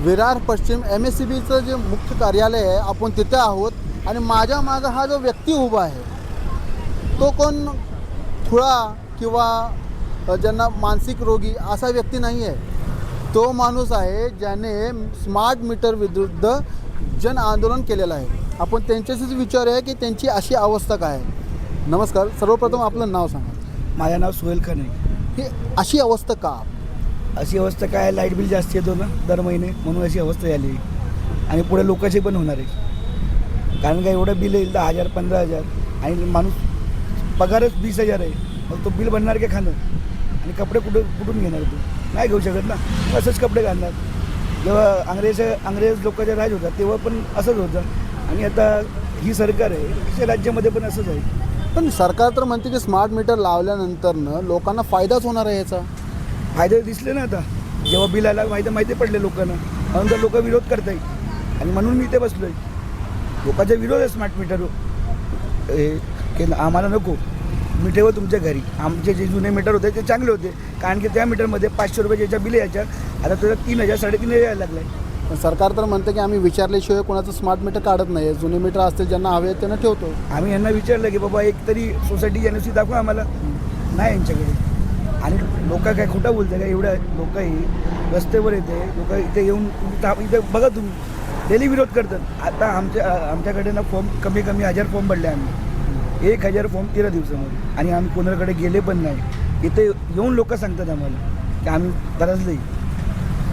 विरार पश्चिम MSCBचं जे मुख्य कार्यालय आहे आपण तिथे आहोत आणि माझ्या मागं हा जो व्यक्ती उभा आहे तो कोण खुळा किंवा ज्यांना मानसिक रोगी असा व्यक्ती नाही आहे। तो माणूस आहे ज्याने स्मार्ट मीटर विरुद्ध जन आंदोलन केलेलं आहे। आपण त्यांच्याशीच विचारूया की त्यांची अशी अवस्था काय आहे। नमस्कार, सर्वप्रथम आपलं नाव सांगा। माझं नाव सोहेल खान आहे। ही अशी अवस्था का? अशी अवस्था काय, लाईट बिल जास्त येतो ना दर महिने, म्हणून अशी अवस्था झाली आणि पुढे लोकांची पण होणार आहे। कारण का एवढं बिल येईल 10,000 15,000 आणि माणूस पगारच 20,000 आहे, मग तो बिल भरणार की खाणं आणि कपडे कुठून घेणार? तू नाही घेऊ शकत ना, असंच कपडे घालणार। जेव्हा अंग्रेज लोकांचा राज होता तेव्हा पण असंच होतं आणि आता ही सरकार आहे, अशा राज्यामध्ये पण असंच आहे। पण सरकार तर म्हणते की स्मार्ट मीटर लावल्यानंतरनं लोकांना फायदाच होणार आहे। याचा फायदे दिसले ना आता, जेव्हा बिल आला माहिती पडले लोकांना, म्हणून तर लोक विरोध करत आहेत आणि म्हणून मी इथे बसलो आहे। लोकांचा विरोध आहे स्मार्ट मीटर की आम्हाला नको, मी ठेवा तुमच्या घरी। आमचे जे जुने मीटर होते ते चांगले होते, कारण की त्या मीटरमध्ये 500 रुपये ज्याच्या बिल यायच्या, आता त्याचा 3,000 3,500 यायला लागलं आहे। पण सरकार तर म्हणतं की आम्ही विचारल्याशिवाय कोणाचं स्मार्ट मीटर काढत नाही, जुने मीटर असतील ज्यांना हवे त्यांना ठेवतो। आम्ही यांना विचारलं की बाबा एक तरी सोसायटी NOC दाखवा आम्हाला, नाही यांच्याकडे। आणि लोक काय खोटं बोलते का? एवढं लोकही रस्त्यावर येते, लोक इथे येऊन इथे बघा तुम्ही डेली विरोध करतात। आता आमच्याकडे ना फॉर्म कमी 1,000 फॉर्म भरले आम्ही, 1,000 फॉर्म 13 दिवसामध्ये, आणि आम्ही कोणाकडे गेले पण नाही। इथे येऊन लोक सांगतात आम्हाला की आम्ही गरजले,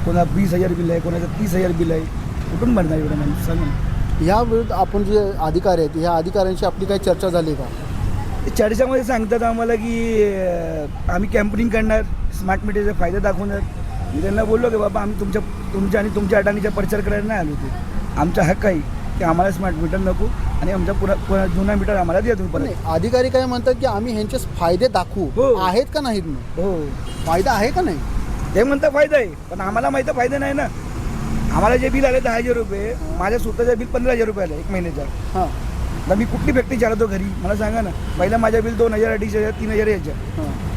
कोणा 20,000 बिल आहे, कोणाचं 30,000 बिल आहे, कुठून भरणार एवढं माणूस सांगा। या विरुद्ध आपण जे अधिकारी आहेत ह्या अधिकाऱ्यांशी आपली काही चर्चा झाली का? चर्चामध्ये सांगतात आम्हाला की आम्ही कॅम्पेनिंग करणार, स्मार्ट मीटरचे फायदे दाखवणार। मी त्यांना बोललो की बाबा आम्ही तुमच्या आणि तुमच्या अडाणीचा प्रचार करायला नाही आलो होते। आमचा हक्क आहे की आम्हाला स्मार्ट मीटर नको आणि आमचा पुरा जुना मीटर आम्हाला द्या तुम्ही परत। अधिकारी काय म्हणतात की आम्ही ह्यांचे फायदे दाखवू, हो। आहेत का नाहीत? हो, फायदा आहे का नाही? ते म्हणतात फायदा आहे, पण आम्हाला माहिती आहे फायदा नाही ना। आम्हाला जे बिल आले 10,000 रुपये, माझ्या स्वतःचं बिल 15,000 रुपये आलं 1 महिन्याचा। हां, तर मी कुठली फॅक्टरी चालवतो घरी मला सांगा ना। पहिला माझ्या बिल 2,000 2,500 3,000 यायच्या,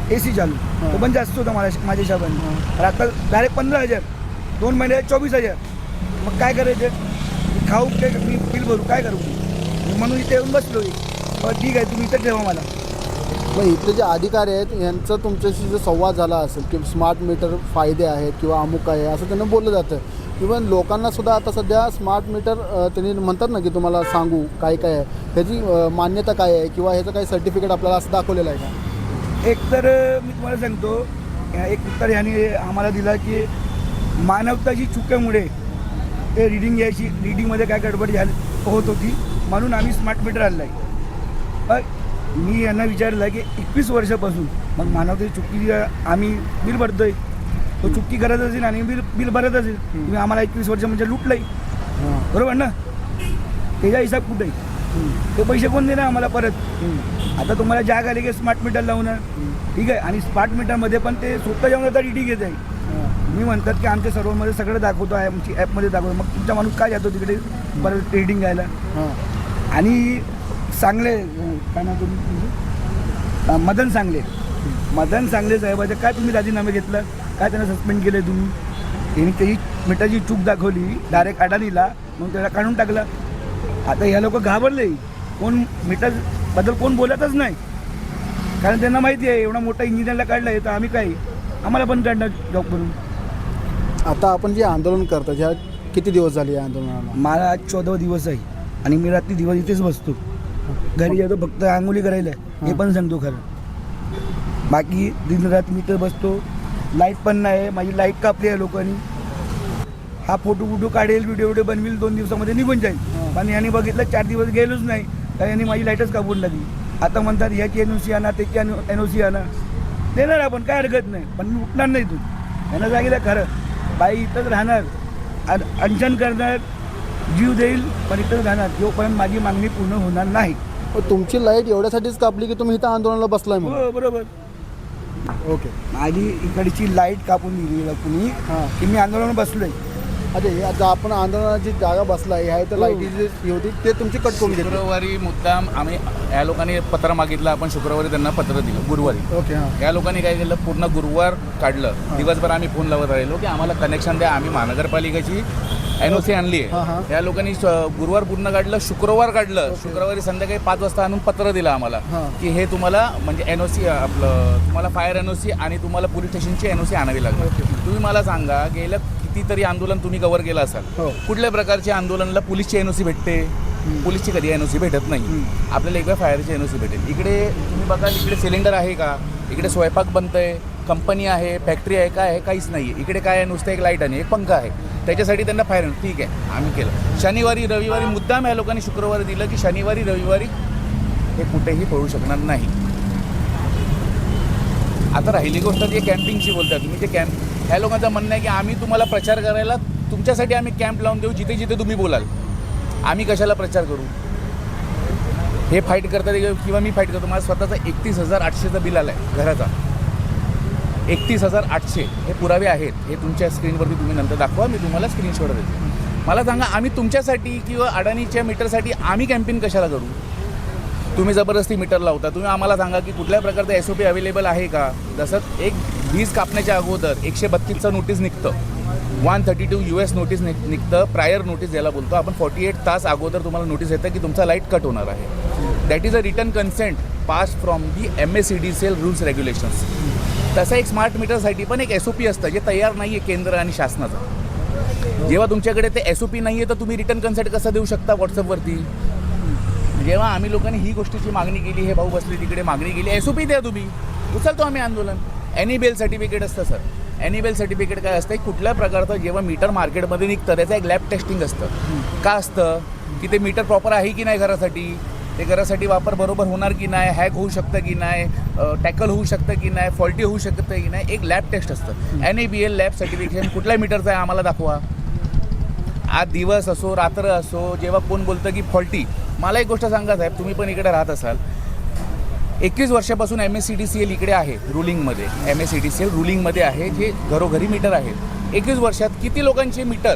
AC चालू, तो पण जास्त होता माझ्या हिशोबाने। तर आता डायरेक्ट 15,000, 2 महिन्यात 24,000। मग काय करायचं? खाऊ काय, मी बिल भरू काय करू? म्हणून इथे येऊन बसलो। ठीक आहे, तुम्ही इथं ठेवा मला। मग इथले जे अधिकारी आहेत यांचा तुमच्याशी जो संवाद झाला असेल की स्मार्ट मीटर फायदे आहेत किंवा अमुक आहे असं त्यांना बोललं जातं। इव्हन लोकांना सुद्धा आता सध्या स्मार्ट मीटर त्यांनी म्हणतात ना की तुम्हाला सांगू काय काय आहे, ह्याची मान्यता काय आहे किंवा ह्याचं काही सर्टिफिकेट आपल्याला असं दाखवलेलं आहे का? एक तर मी तुम्हाला सांगतो, एक उत्तर ह्याने आम्हाला दिला की मानवताची चुकीमुळे ते रीडिंगमध्ये काय गडबड होत होती, म्हणून आम्ही स्मार्ट मीटर आणलं आहे। मी यांना विचारलं की 21 वर्षापासून मग मानवतेची चुकी आम्ही बिल भरतोय, तो चुकी करत असेल आणि बिल भरत असेल, तुम्ही आम्हाला 21 वर्ष म्हणजे लुटलंय, बरोबर ना? त्याचा हिसाब कुठे आहे? ते पैसे कोण देणार आम्हाला परत? आता तुम्हाला जाग आली की स्मार्ट मीटर लावणार, ठीक आहे, आणि स्मार्ट मीटरमध्ये पण ते स्वतः जेवण आता रीडिंग घेत आहे। मी म्हणतात की आमच्या सर्व्हरमध्ये सगळं दाखवतो आहे, आमची ॲपमध्ये दाखवतो, मग तुमचा माणूस काय जातो तिकडे परत रीडिंग घ्यायला? आणि सांगले काय नाव तुम्ही, मदन सांगले साहेबाचं काय तुम्ही राजीनामे घेतला? काय त्यांना सस्पेंड केलं तुम्ही? त्यांनी त्याची मीटरची चूक दाखवली डायरेक्ट अडाणीला, मग त्याला काढून टाकलं। आता ह्या लोक घाबरले, कोण मीटरबद्दल कोण बोलतच नाही, कारण त्यांना माहिती आहे एवढा मोठा इंजिनियरला काढलं आहे तर आम्ही काय आम्हाला पण काढणार जॉब करून। आता आपण जे आंदोलन करतो ह्या किती दिवस झाले या आंदोलनाला? मला आज 14वा दिवस आहे आणि मी रात्री दिवस इथेच बसतो, घरी येतो फक्त आंघोळी करायला, हे पण सांगतो खरं। बाकी दिनरात मी तर बसतो, लाईट पण नाही, माझी लाईट कापली आहे लोकांनी। हा फोटो काढेल, व्हिडिओ बनवेल, 2 दिवसामध्ये निघून जाईल, पण यांनी बघितलं 4 दिवस गेलोच नाही, तर यांनी माझी लाईटच कापून लागली। आता म्हणतात ह्याची NOC आणा, त्याची NOC आणा, देणार आपण काय हरकत नाही, पण मी उठणार नाही। तू यांना सांगितलं खरं, बाई इथंच राहणार, अनशन करणार, जीव देईल, पण इथंच राहणार जोपर्यंत माझी मागणी पूर्ण होणार नाही। तुमची लाईट एवढ्यासाठीच कापली की तुम्ही इथं आंदोलनाला बसलाय म्हणून? हो बरोबर। ओके, माझी इकडची लाईट कापून दिली कुणी की मी आंदोलनाला बसलोय, अच्छा हे आता आपण आंदोलनाची जागा बसला ह्या इथं लाईटीची ही होती ते तुमची कट करून घेतली. शुक्रवारी मुद्दाम आम्ही या लोकांनी पत्र मागितलं, आपण शुक्रवारी त्यांना पत्र दिलं गुरुवारी. ओके हां या लोकांनी काय केलं, पूर्ण गुरुवार काढलं. दिवसभर आम्ही फोन लावत राहिलो की आम्हाला कनेक्शन द्या, आम्ही महानगरपालिकेची NOC आणली हां, हां. आहे. या लोकांनी गुरुवार पूर्ण काढलं, शुक्रवार काढलं. शुक्रवारी संध्याकाळी 5 वाजता आणून पत्र दिलं आम्हाला हां. की हे तुम्हाला म्हणजे NOC आपलं तुम्हाला फायर NOC आणि तुम्हाला पोलीस स्टेशनची NOC आणावी लागणार. तुम्ही मला सांगा, गेलं कितीतरी आंदोलन तुम्ही कव्हर केलं असाल, हो. कुठल्या प्रकारच्या आंदोलनाला पोलीसची NOC भेटते? पोलीसची कधी NOC भेटत नाही. आपल्याला एकदा फायरची NOC भेटेल. इकडे तुम्ही बघा, इकडे सिलेंडर आहे का? इकडे स्वयंपाक बनतंय, कंपनी आहे, फॅक्टरी आहे, काय आहे? काहीच नाही आहे. इकडे काय आहे? नुसतं एक लाईट आणि एक पंखा आहे. त्याच्यासाठी त्यांना फायर ठीक आहे, आम्ही केलं. शनिवारी रविवारी मुद्दाम या लोकांनी शुक्रवारी दिलं की शनिवारी रविवारी हे कुठेही पळू शकणार नाही. आता राहिली गोष्ट ती कॅम्पिंगची बोलता तुम्ही. ते कॅम्प ह्या लोकांचं म्हणणं आहे की आम्ही तुम्हाला प्रचार करायला तुमच्यासाठी आम्ही कॅम्प लावून देऊ जिथे जिथे तुम्ही बोलाल. आम्ही कशाला प्रचार करू? हे फाईट करतात किंवा मी फाईट करतो. माझा स्वतःचा 31,800चं बिल आलं आहे घराचा. 31,800 हे पुरावे आहेत. हे तुमच्या स्क्रीनवरती तुम्ही नंतर दाखवा, मी तुम्हाला स्क्रीनशॉट देतो. मला सांगा, आम्ही तुमच्यासाठी किंवा अडाणीच्या मीटरसाठी आम्ही कॅम्पेन कशाला करू? तुम्ही जबरदस्ती मीटर लावता. तुम्ही आम्हाला सांगा की कुठल्या प्रकारचं SOP अवेलेबल आहे का? जसं एक वीज कापण्याच्या अगोदर 132चं नोटीस निघतं, 132 US नोटीस निघतं, प्रायर नोटीस ज्याला बोलतो आपण. 48 तास अगोदर तुम्हाला नोटीस येतं की तुमचा लाईट कट होणार आहे. That is a return consent pass from the MSEDCL rules regulations. तसं एक स्मार्ट मीटरसाठी पण एक SOP असतं जे तयार नाही आहे केंद्र आणि शासनाचं. जेव्हा तुमच्याकडे ते SOP नाही आहे तर तुम्ही रिटर्न कन्सेंट कसं देऊ शकता व्हॉट्सअपवरती? जेव्हा आम्ही लोकांनी ही गोष्टीची मागणी केली, हे भाऊ बसले तिकडे मागणी केली, SOP द्या तुम्ही, उचलतो आम्ही आंदोलन. एनीबेल सर्टिफिकेट असतं सर. एनीबेल सर्टिफिकेट काय असतं? कुठल्या प्रकारचं जेव्हा मीटर मार्केटमध्ये निघतं त्याचं एक लॅब टेस्टिंग असतं. का असतं? की ते मीटर प्रॉपर आहे की नाही घरासाठी, ते घरासाठी वापर बरोबर होणार की नाही, हॅक होऊ शकतं की नाही, टॅकल होऊ शकतं की नाही, फॉल्टी होऊ शकतं की नाही, एक लॅब टेस्ट असतं. NABL लॅब सर्टिफिकेशन कुठल्या मीटरचं आहे आम्हाला दाखवा. आज दिवस असो रात्र असो, जेव्हा कोण बोलतं की फॉल्टी. मला एक गोष्ट सांगा साहेब, तुम्ही पण इकडे राहत असाल, 21 वर्षापासून MSEDCL इकडे आहे रुलिंगमध्ये. MSEDCL रुलिंगमध्ये आहे, जे घरोघरी मीटर आहेत. 21 वर्षात किती लोकांचे मीटर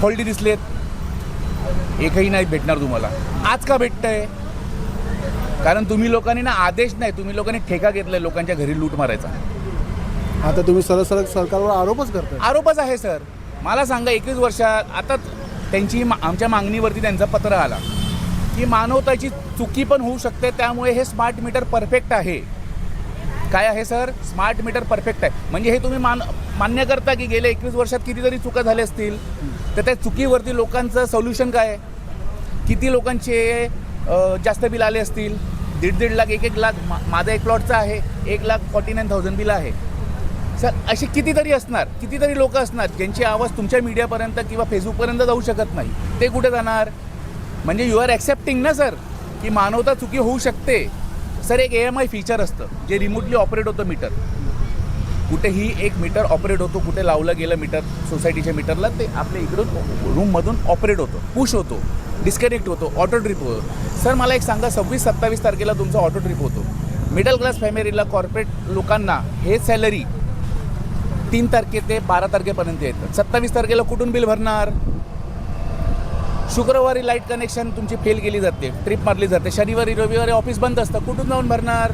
फॉल्टी दिसलेत? एकही नाही भेटणार तुम्हाला. आज का भेटतंय? कारण तुम्ही लोकांनी ना आदेश नाही, तुम्ही लोकांनी ठेका घेतलाय लोकांच्या घरी लूट मारायचा. आता तुम्ही सरळ सरकारवर आरोपच करताय. आरोपच आहे सर. मला सांगा, 21 वर्षात आता त्यांची आमच्या मागणीवरती त्यांचा पत्र आला की मानवताची चुकी पण होऊ शकते, त्यामुळे हे स्मार्ट मीटर परफेक्ट आहे. काय आहे सर? स्मार्ट मीटर परफेक्ट आहे. म्हणजे हे तुम्ही मान्य करता की गेल्या 21 वर्षात कितीतरी चुका झाल्या असतील, तर त्या चुकीवरती लोकांचं सोल्युशन काय आहे? किती लोकांचे जास्त बिल आले असतील? 1.5 लाख 1 लाख. माझा एक प्लॉटचा आहे 1,49,000 बिल आहे सर. असे कितीतरी असणार, कितीतरी लोक असणार ज्यांची आवाज तुमच्या मीडियापर्यंत किंवा फेसबुकपर्यंत जाऊ शकत नाही. ते कुठे जाणार? म्हणजे यू आर ॲक्सेप्टिंग ना सर की मानवता चुकी होऊ शकते. सर एक AMI फीचर असतं जे रिमोटली ऑपरेट होतं मीटर. कुठेही एक मीटर ऑपरेट होतो, कुठे लावलं गेलं मीटर सोसायटीच्या मीटरला, ते आपल्या इकडून रूममधून ऑपरेट होतं, पुश होतो, डिस्कनेक्ट होतो, ऑटो ट्रिप होतो. सर मला एक सांगा, 26-27 तारखेला तुमचा ऑटो ट्रिप होतो. मिडल क्लास फॅमिलीला, कॉर्पोरेट लोकांना हे सॅलरी 3 तारखे ते 12 तारखेपर्यंत येतं. 27 तारखेला कुठून बिल भरणार? शुक्रवारी लाईट कनेक्शन तुमची फेल केली जाते, ट्रिप मारली जाते. शनिवारी रविवारी ऑफिस बंद असतं, कुठून जाऊन भरणार?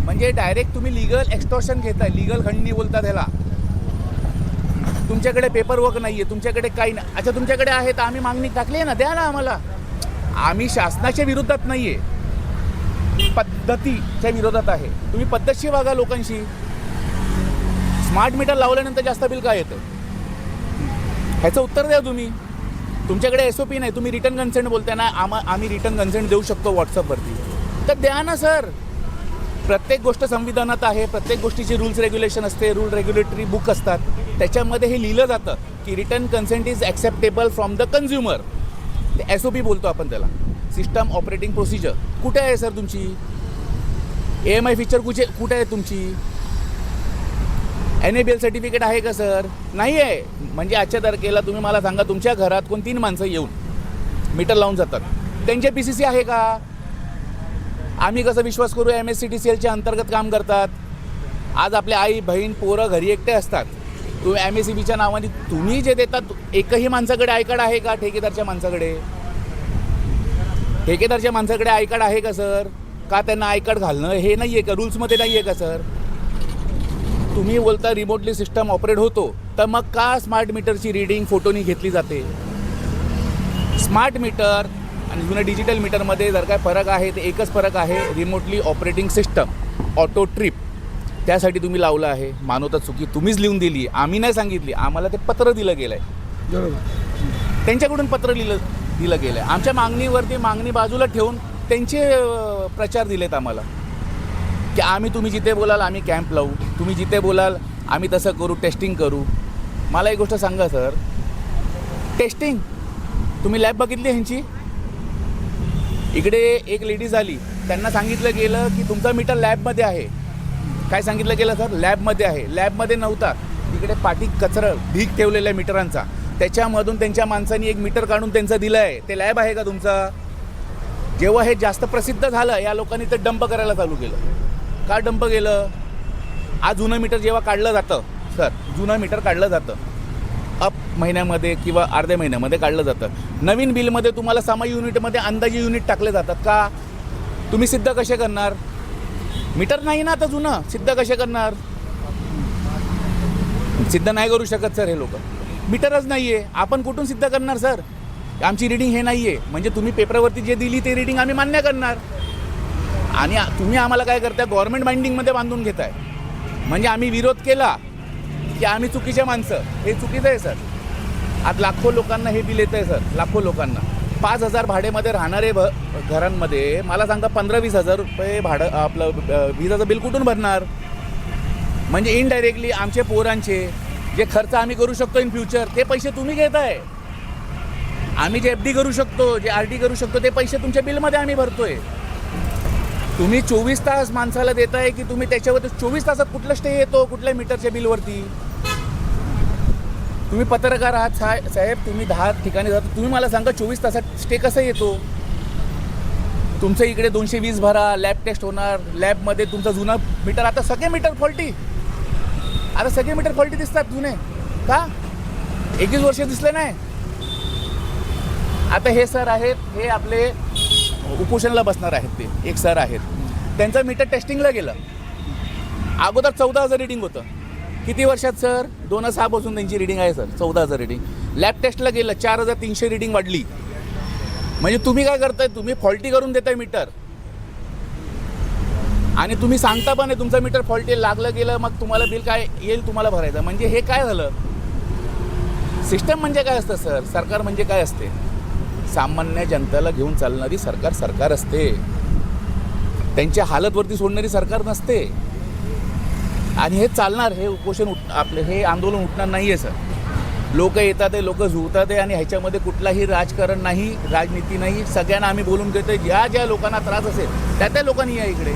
म्हणजे डायरेक्ट तुम्ही लिगल एक्स्टॉर्शन घेताय, लिगल खंडणी बोलतात ह्याला. तुमच्याकडे पेपर वर्क नाही आहे, तुमच्याकडे काही नाही. अच्छा तुमच्याकडे आहे तर आम्ही मागणी टाकली आहे ना, द्या ना आम्हाला. आम्ही शासनाच्या विरोधात नाही आहे, पद्धतीच्या विरोधात आहे. तुम्ही पद्धतशीर वागा लोकांशी. स्मार्ट मीटर लावल्यानंतर जास्त बिल काय येतं ह्याचं उत्तर द्या तुम्ही. तुमच्याकडे SOP नाही, तुम्ही रिटर्न कन्सेंट बोलताय ना, आम्ही रिटर्न कन्सेंट देऊ शकतो व्हॉट्सअपवरती, तर द्या ना सर. प्रत्येक गोष्ट संविधानात आहे, प्रत्येक गोष्टीची रूल्स रेग्युलेशन असते, रूल रेग्युलेटरी बुक असतात. त्याच्यामध्ये हे लिहिलं जातं की return consent is acceptable from the consumer. ते SOP बोलतो आपण त्याला, सिस्टम ऑपरेटिंग प्रोसिजर. कुठे आहे सर तुमची? AMI फीचर कुठे आहे तुमची? NABL सर्टिफिकेट आहे का सर? नाही आहे. म्हणजे आजच्या तारखेला तुम्ही मला सांगा, तुमच्या घरात कोण 3 माणसं येऊन मीटर लावून जातात, त्यांचे PCC आहे का? आम्ही कसं विश्वास करू? MSEDCLच्या अंतर्गत काम करतात. आज आपले आई बहीण पोरं घरी एकटे असतात, तुम्ही MSEBच्या नावाने तुम्ही जे देतात एकही माणसाकडे आय कार्ड आहे का? ठेकेदारच्या माणसाकडे आय कार्ड आहे का सर? का त्यांना आय कार्ड घालणं हे नाही आहे का? रूल्समध्ये नाही आहे का सर? तुम्ही बोलता रिमोटली सिस्टम ऑपरेट होतो, तर मग का स्मार्ट मीटरची रीडिंग फोटोनी घेतली जाते? स्मार्ट मीटर आणि जुन्या डिजिटल मीटरमध्ये जर काय फरक आहे तर एकच फरक आहे, remotely operating system, auto trip. त्यासाठी तुम्ही लावलं आहे. मानवता चुकी तुम्हीच लिहून दिली, आम्ही नाही सांगितली. आम्हाला ते पत्र दिलं गेलं आहे, बरोबर. त्यांच्याकडून पत्र दिलं गेलं आहे. आमच्या मागणीवरती मागणी बाजूला ठेवून त्यांचे प्रचार दिलेत आम्हाला की तुम्ही जिथे बोलाल आम्ही कॅम्प लावू, तुम्ही जिथे बोलाल आम्ही तसं करू, टेस्टिंग करू. मला एक गोष्ट सांगा सर, टेस्टिंग तुम्ही लॅब बघितली ह्यांची? इकडे एक लेडीज आली, त्यांना सांगितलं गेलं की तुमचा मीटर लॅबमध्ये आहे. काय सांगितलं गेलं सर? लॅबमध्ये आहे. लॅबमध्ये नव्हता, तिकडे पाठी कचरा ढीक ठेवलेला आहे मीटरांचा, त्याच्यामधून त्यांच्या माणसांनी एक मीटर काढून त्यांचं दिलं आहे. ते लॅब आहे का तुमचा? जेव्हा हे जास्त प्रसिद्ध झालं, या लोकांनी ते डंप करायला चालू केलं. का डंप केलं? आज जुनं मीटर जेव्हा काढलं जातं सर, जुनं मीटर काढलं जातं अप महिन्यामध्ये किंवा अर्ध्या महिन्यामध्ये काढलं जातं. नवीन बिलमध्ये तुम्हाला समा युनिटमध्ये अंदाजे युनिट टाकले जातात. का? तुम्ही सिद्ध कसे करणार? मीटर नाही ना आता जुनं, सिद्ध कसे करणार? सिद्ध नाही करू शकत सर हे लोक. मीटरच नाही आहे, आपण कुठून सिद्ध करणार सर? आमची रीडिंग हे नाही आहे म्हणजे तुम्ही पेपरवरती जे दिली ते रीडिंग आम्ही मान्य करणार. आणि तुम्ही आम्हाला काय करताय? गव्हर्नमेंट बाइंडिंगमध्ये बांधून घेताय. म्हणजे आम्ही विरोध केला की आम्ही चुकीचे माणसं, हे चुकीचं आहे सर. आज लाखो लोकांना हे बिल येतं आहे सर, लाखो लोकांना. 5,000 भाडेमध्ये राहणारे घरांमध्ये मला सांगता 15-20 हजार रुपये भाडं आपलं विजाचं बिल कुठून भरणार? म्हणजे इनडायरेक्टली आमचे पोरांचे जे खर्च आम्ही करू शकतो इन फ्युचर, ते पैसे तुम्ही घेताय. आम्ही जे FD करू शकतो, जे RD करू शकतो, ते पैसे तुमच्या बिलमध्ये आम्ही भरतोय. तुम्ही 24 तास माणसाला देताय की तुम्ही त्याच्यावरती 24 तासात कुठला स्टे येतो कुठल्या मीटरच्या बिलवरती? तुम्ही पत्रकार आहात साहेब, तुम्ही 10 ठिकाणी जाता, तुम्ही मला सांगा 24 तासात स्टे कसा येतो? तुमचं इकडे 220 भरा, लॅब टेस्ट होणार, लॅबमध्ये तुमचा जुना मीटर, आता सगळे मीटर फॉल्टी, आता सगळे मीटर फॉल्टी दिसतात जुने. का? 21 वर्ष दिसले नाही. आता हे सर आहेत, हे आपले उपोषणाला बसणार आहेत, ते एक सर आहेत, त्यांचं मीटर टेस्टिंगला गेलं. अगोदर 14,000 रिडिंग होतं. किती वर्षात सर? 2006 पासून त्यांची रिडिंग आहे सर, 14,000 रिडिंग. लॅब टेस्टला गेलं, 4,300 रिडिंग वाढली. म्हणजे तुम्ही काय करताय? तुम्ही फॉल्टी करून देताय मीटर आणि तुम्ही सांगता पण आहे तुमचं मीटर फॉल्टी लागलं गेलं, मग तुम्हाला बिल काय येईल तुम्हाला भरायचं. म्हणजे हे काय झालं? सिस्टम म्हणजे काय असतं सर? सरकार म्हणजे काय असते? सामान्य जनतेला घेऊन चालणारी सरकार असते, त्यांच्या हालतवरती सोडणारी सरकार नसते. आणि हे चालणार, हे उपोषण आपले हे आंदोलन उठणार नाही आहे सर. लोक येतात आहे, लोक झुळतात आहे आणि ह्याच्यामध्ये कुठलाही राजकारण नाही, राजनीती नाही. सगळ्यांना आम्ही बोलून घेतो, ज्या लोकांना त्रास असेल त्या लोकांनी या इकडे.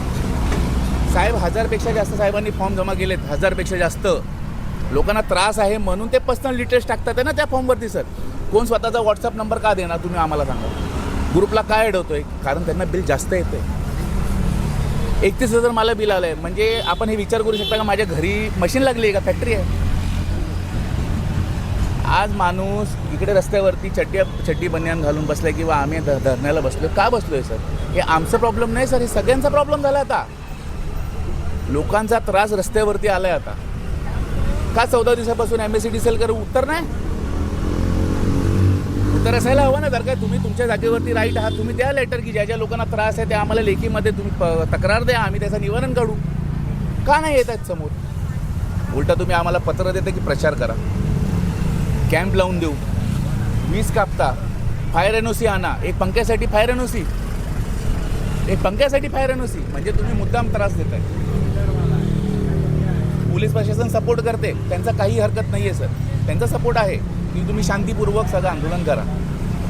साहेब 1000पेक्षा जास्त साहेबांनी फॉर्म जमा केलेत, 1000पेक्षा जास्त लोकांना त्रास आहे म्हणून ते पर्सनल डिटेल्स टाकतात ना त्या फॉर्मवरती सर. कोण स्वतःचा व्हॉट्सअप नंबर का देणार? तुम्ही आम्हाला सांगा. ग्रुपला काय अडवतोय? कारण त्यांना बिल जास्त येतं आहे. 31,000 मला बिल आलं आहे. म्हणजे आपण हे विचार करू शकता का माझ्या घरी मशीन लागली आहे का? फॅक्टरी आहे. आज माणूस इकडे रस्त्यावरती चड्डी बनियान घालून बसलाय किंवा आम्ही धरण्याला बसलो. का बसलोय सर? हे आमचा प्रॉब्लेम नाही सर, हे सगळ्यांचा प्रॉब्लेम झाला. आता लोकांचा त्रास रस्त्यावरती आलाय. आता का 14 दिवसापासून MSEDCL कर उत्तर नाही? उत्तर असायला हवं ना. जर काय तुम्ही तुमच्या जागेवरती राईट आहात, तुम्ही द्या लेटर की ज्या लोकांना त्रास आहे ते आम्हाला लेखीमध्ये तुम्ही तक्रार द्या, आम्ही त्याचं निवारण काढू. का नाही येत आहेत समोर? उलटा तुम्ही आम्हाला पत्र देता की प्रचार करा, कॅम्प लावून देऊ, वीज कापता, फायर NOC आणा. एक पंख्यासाठी फायर NOC, एक पंख्यासाठी फायर NOC. म्हणजे तुम्ही मुद्दाम त्रास देताय. पोलीस प्रशासन सपोर्ट करते, त्यांचा काही हरकत नाही आहे सर, त्यांचा सपोर्ट आहे की तुम्ही शांतीपूर्वक सगळं आंदोलन करा.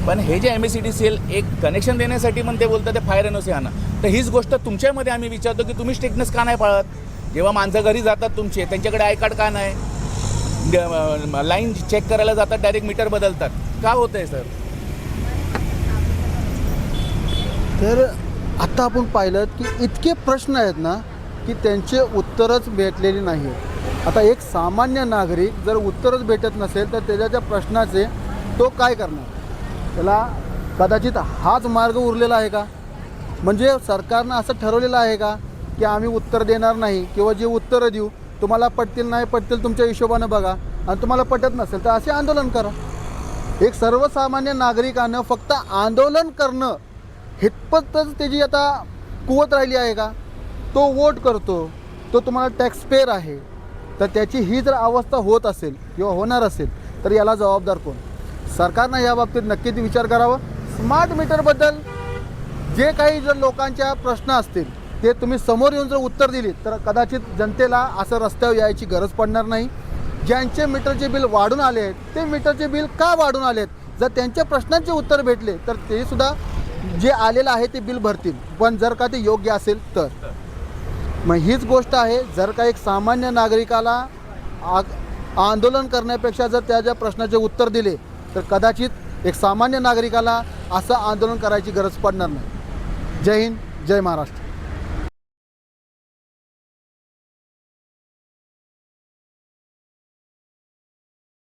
पण हे जे MSEDCL एक कनेक्शन देण्यासाठी पण ते बोलतात ते फायर NOC आणा. तर हीच गोष्ट तुमच्यामध्ये आम्ही विचारतो की तुम्ही स्ट्रिक्टनेस का नाही पाळत? जेव्हा माणसं घरी जातात तुमचे, त्यांच्याकडे आय कार्ड का नाही? लाईन चेक करायला जातात, डायरेक्ट मीटर बदलतात. का होतं आहे सर? तर आता आपण पाहिलं की इतके प्रश्न आहेत ना की त्यांचे उत्तरच भेटलेली नाही. आता एक सामान्य नागरिक जर उत्तरच भेटत नसेल तर त्याच्या प्रश्नाचे तो काय करणार? त्याला कदाचित हाच मार्ग उरलेला आहे का? म्हणजे सरकारनं असं ठरवलेलं आहे का की आम्ही उत्तर देणार नाही किंवा जे उत्तरं देऊ तुम्हाला पटतील नाही पटतील तुमच्या हिशोबानं बघा, आणि तुम्हाला पटत नसेल तर असे आंदोलन करा. एक सर्वसामान्य नागरिकानं फक्त आंदोलन करणं हितपतच त्याची आता कुवत राहिली आहे का? तो वोट करतो, तो तुम्हाला टॅक्स पेअर आहे, तर त्याची ही जर अवस्था होत असेल किंवा होणार असेल तर याला जबाबदार कोण? सरकारनं या बाबतीत नक्कीच विचार करावा. स्मार्ट मीटरबद्दल जे काही जर लोकांच्या प्रश्न असतील ते तुम्ही समोर येऊन जर उत्तर दिली तर कदाचित जनतेला असं रस्त्यावर यायची गरज पडणार नाही. ज्यांचे मीटरचे बिल वाढून आले आहेत ते मीटरचे बिल का वाढून आले आहेत जर त्यांच्या प्रश्नांचे उत्तर भेटले तर ते सुद्धा जे आलेलं आहे ते बिल भरतील, पण जर का ते योग्य असेल तर. मग हीच गोष्ट आहे, जर का एक सामान्य नागरिकाला आंदोलन करण्यापेक्षा जर त्याच्या प्रश्नाचे उत्तर दिले तर कदाचित एक सामान्य नागरिकाला असं आंदोलन करायची गरज पडणार नाही. जय हिंद, जय महाराष्ट्र.